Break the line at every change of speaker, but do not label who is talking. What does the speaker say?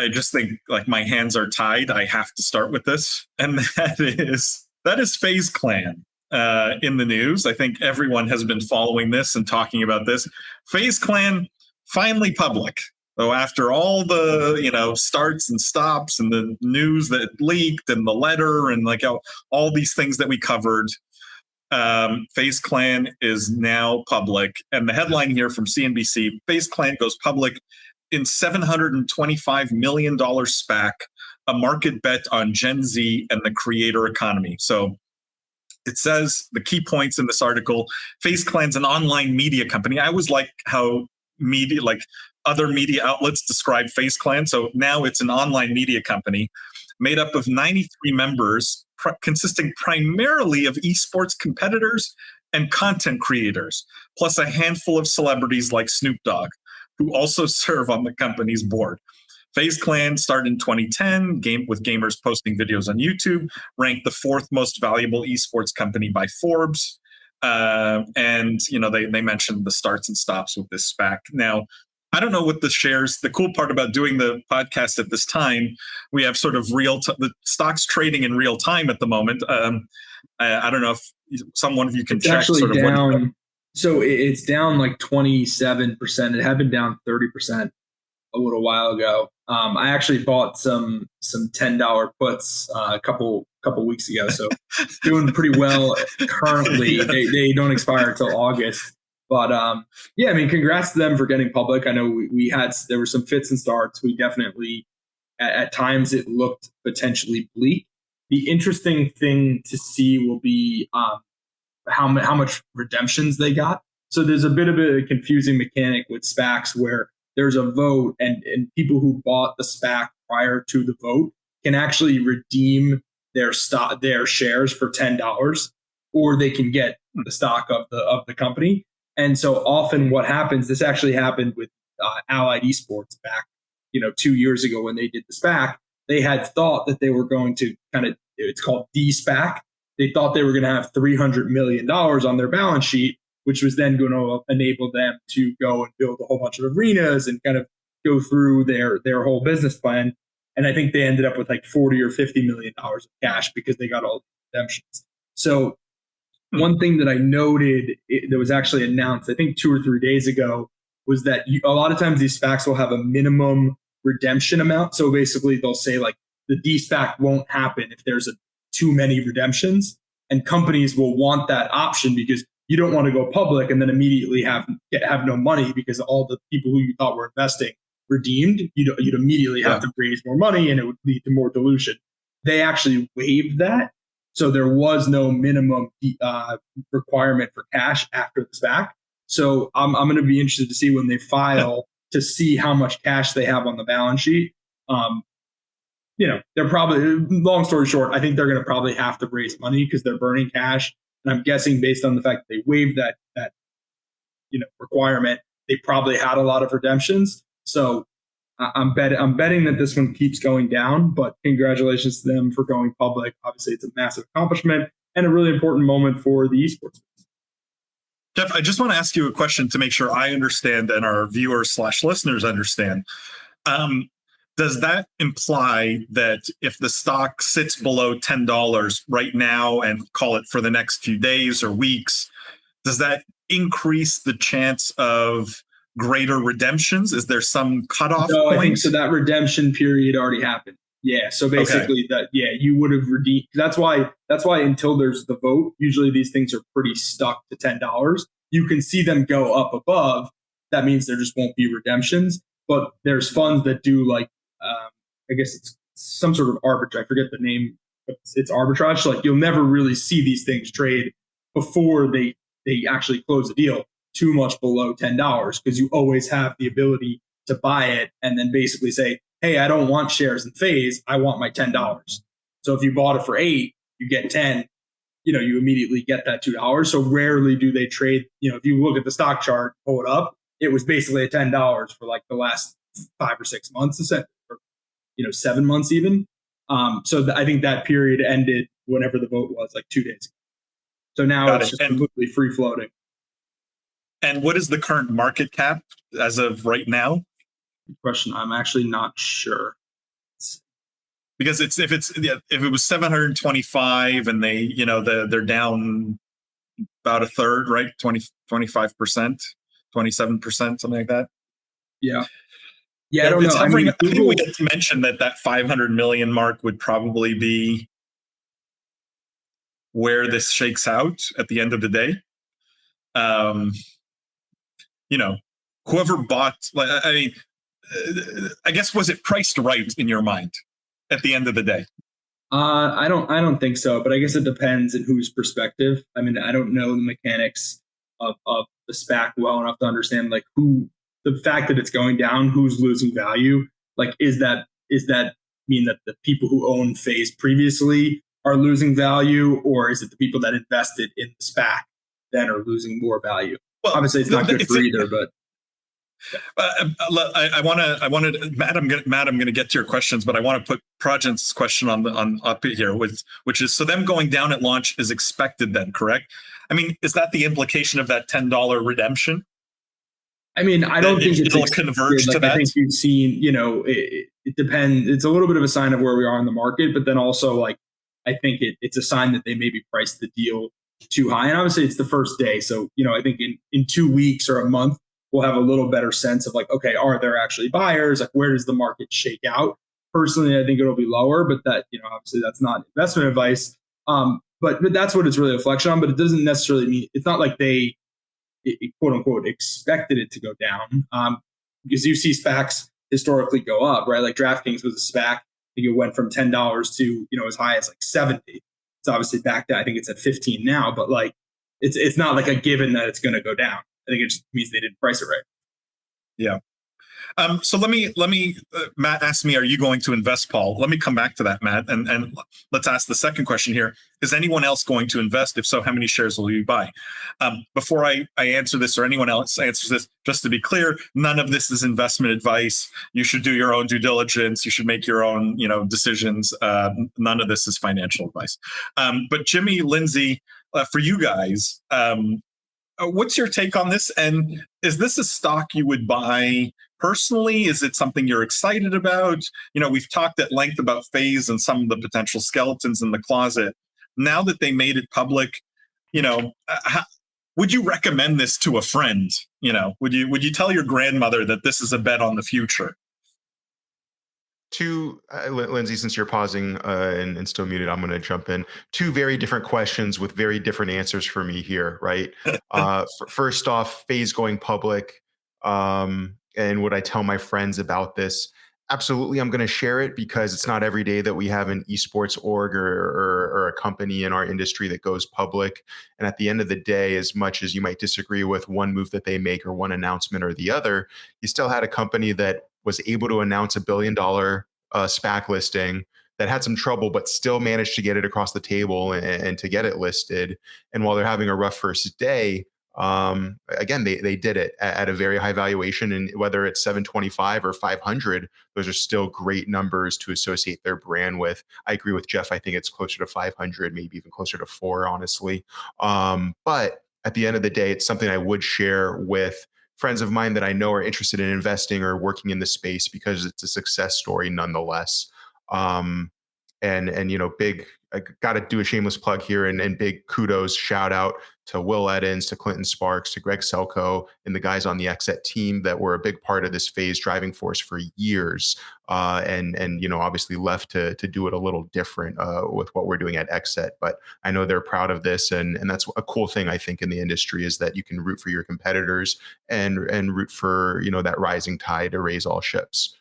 I just think like my hands are tied. I have to start with this, and that is FaZe Clan in the news. I think everyone has been following this and talking about this. FaZe Clan finally public. So after all the starts and stops and the news that leaked and the letter and like all these things that we covered, FaZe Clan is now public. And the headline here from CNBC: FaZe Clan goes public in $725 million SPAC, a market bet on Gen Z and the creator economy. So it says the key points in this article: FaZe Clan's an online media company. I always like how media, like other media outlets, describe FaZe Clan. So now it's an online media company made up of 93 members, consisting primarily of esports competitors and content creators, plus a handful of celebrities like Snoop Dogg, who also serve on the company's board. FaZe Clan started in 2010, with gamers posting videos on YouTube, ranked the 4th most valuable esports company by Forbes. And they mentioned the starts and stops with this SPAC. Now, I don't know what the shares. The cool part about doing the podcast at this time, we have sort of the stock's trading in real time at the moment. I don't know if one of you can check.
Actually, sort of down. So it's down like 27%. It had been down 30% a little while ago. I actually bought some $10 puts a couple weeks ago, so doing pretty well currently. They don't expire until August, but yeah, I mean, congrats to them for getting public. I know there were some fits and starts. We definitely at times it looked potentially bleak. The interesting thing to see will be how much redemptions they got. So there's a bit of a confusing mechanic with SPACs where there's a vote, and people who bought the SPAC prior to the vote can actually redeem their shares for $10, or they can get the stock of the company. And so often what happens, this actually happened with Allied Esports back 2 years ago when they did the SPAC. They had thought that they were going to it's called de-SPAC. They thought they were going to have $300 million on their balance sheet, which was then going to enable them to go and build a whole bunch of arenas and kind of go through their whole business plan. And I think they ended up with like $40 or $50 million of cash because they got all the redemptions. So one thing that I noted that was actually announced, I think 2 or 3 days ago, was that a lot of times these SPACs will have a minimum redemption amount. So basically they'll say like the de-SPAC won't happen if there's too many redemptions, and companies will want that option because you don't want to go public and then immediately have no money because all the people who you thought were investing redeemed. You'd immediately have to raise more money, and it would lead to more dilution. They actually waived that, so there was no minimum requirement for cash after the SPAC. So I'm going to be interested to see when they file to see how much cash they have on the balance sheet. They're probably, long story short, I think they're going to probably have to raise money because they're burning cash. And I'm guessing based on the fact that they waived that requirement, they probably had a lot of redemptions. So I'm betting that this one keeps going down. But congratulations to them for going public. Obviously, it's a massive accomplishment and a really important moment for the esports.
Jeff, I just want to ask you a question to make sure I understand and our viewers/listeners understand. Does that imply that if the stock sits below $10 right now and call it for the next few days or weeks, does that increase the chance of greater redemptions? Is there some cutoff point?
I think so. That redemption period already happened. Yeah. So basically you would have redeemed. That's why until there's the vote, usually these things are pretty stuck to $10. You can see them go up above. That means there just won't be redemptions. But there's funds that do like, I guess it's some sort of arbitrage. I forget the name. But it's arbitrage. Like you'll never really see these things trade before they actually close the deal too much below $10, because you always have the ability to buy it and then basically say, hey, I don't want shares in FaZe. I want my $10. So if you bought it for $8, you get 10. You immediately get that $2. So rarely do they trade. If you look at the stock chart, pull it up, it was basically at $10 for like the last 5 or 6 months, or 7 months even. So I think that period ended whenever the vote was, like 2 days ago. So now it's just completely free floating.
And what is the current market cap as of right now?
Good question. I'm actually not sure.
Because if it was 725 and they're down about a third, right? 25%, 27%, something like that.
Yeah. Yeah, I don't know.
I think we did mention that 500 million mark would probably be where this shakes out at the end of the day. Whoever bought, I guess, was it priced right in your mind at the end of the day?
I don't think so, but I guess it depends on whose perspective. I mean, I don't know the mechanics of the SPAC well enough to understand the fact that it's going down, who's losing value. Like, is that mean that the people who own FaZe previously are losing value, or is it the people that invested in the SPAC that are losing more value? Well, obviously, it's not good for either, but.
I want to, Matt. I'm going to get to your questions, but I want to put Prajant's question on up here, which is, so them going down at launch is expected then, correct? I mean, is that the implication of that $10 redemption?
I mean, I don't think
it'll converge to that.
I think you've seen, it depends. It's a little bit of a sign of where we are in the market, but then also, like, I think it's a sign that they maybe priced the deal too high. And obviously, it's the first day, so I think in 2 weeks or a month, we'll have a little better sense of, like, okay, are there actually buyers? Like, where does the market shake out? Personally, I think it'll be lower, but that, obviously that's not investment advice. But that's what it's really a reflection on. But it doesn't necessarily mean, it's not like they quote unquote expected it to go down. Because you see SPACs historically go up, right? Like DraftKings was a SPAC. I think it went from $10 to, as high as like 70. It's obviously back to, I think it's at 15 now, but like, it's not like a given that it's going to go down. I think it just means they didn't price it right.
Yeah. So let me. Matt asked me, "Are you going to invest, Paul?" Let me come back to that, Matt, and let's ask the second question here: is anyone else going to invest? If so, how many shares will you buy? Before I answer this, or anyone else answers this, just to be clear, none of this is investment advice. You should do your own due diligence. You should make your own, decisions. None of this is financial advice. But Jimmy, Lindsay, for you guys. What's your take on this? And is this a stock you would buy personally? Is it something you're excited about? We've talked at length about FaZe and some of the potential skeletons in the closet. Now that they made it public, would you recommend this to a friend? Would you tell your grandmother that this is a bet on the future?
Lindsay, since you're pausing and still muted, I'm going to jump in. 2 very different questions with very different answers for me here, right? First off, FaZe going public, and would I tell my friends about this? Absolutely, I'm going to share it, because it's not every day that we have an esports org or a company in our industry that goes public. And at the end of the day, as much as you might disagree with one move that they make or one announcement or the other, you still had a company that was able to announce $1 billion SPAC listing that had some trouble, but still managed to get it across the table and to get it listed. And while they're having a rough first day, again, they did it at a very high valuation. And whether it's 725 or 500, those are still great numbers to associate their brand with. I agree with Jeff. I think it's closer to 500, maybe even closer to 4, honestly. But at the end of the day, it's something I would share with friends of mine that I know are interested in investing or working in the space, because it's a success story nonetheless. Big, I got to do a shameless plug here, and big kudos, shout out to Will Eddins, to Clinton Sparks, to Greg Selko, and the guys on the XSET team that were a big part of this FaZe driving force for years, and obviously left to do it a little different with what we're doing at XSET. But I know they're proud of this, and that's a cool thing, I think, in the industry, is that you can root for your competitors and root for that rising tide to raise all ships.